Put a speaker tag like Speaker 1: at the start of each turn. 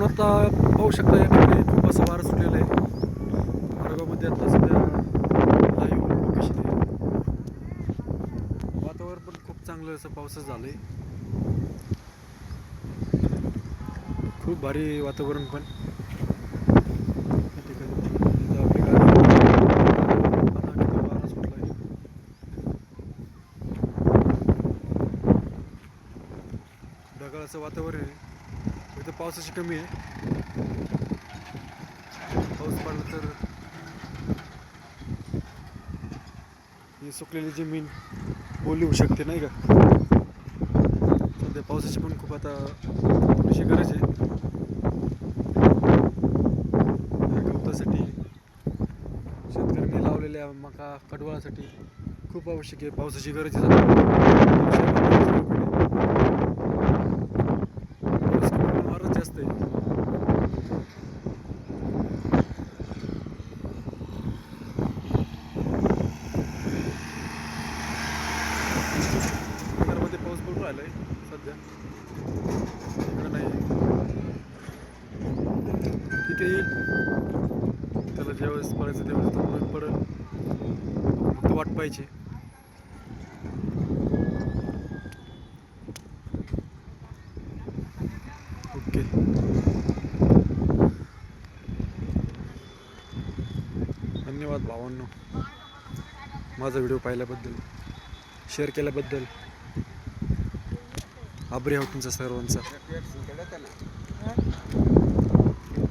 Speaker 1: आपण आता पाहू शकता यामध्ये खूप असं वारं सुटलेलं आहे. मार्गामध्ये आता सध्या लाईव्ह लोकेशन आहे. वातावरण पण खूप चांगलं असं पावसाचं झालं आहे. खूप भारी वातावरण पण या ठिकाणी. इथं आपली गाडी आता किती वारा सुटला आहे. ढगाळाचं वातावरण आहे. इथं पावसाची कमी आहे. पाऊस पडला तर ही सुकलेली जमीन ओली होऊ शकते नाही का. सध्या पावसाची पण खूप आता थोडीशी गरज आहे. गवतासाठी शेतकऱ्यांनी लावलेल्या मका कडवाळासाठी खूप आवश्यक आहे. पावसाची गरज आहे. फारच जास्त आहे. नगरमध्ये पाऊस पडून राहिला आहे सध्या. इकडं नाही. तिथे येईल. त्याला ज्यावेळेस पडायचं त्यावेळेस तो पडेल. फक्त वाट पाहिजे. ओके. धन्यवाद भावांनो, माझा व्हिडिओ पाहिल्याबद्दल, शेअर केल्याबद्दल. आभारी आहोत तुमचा सर्वांचा.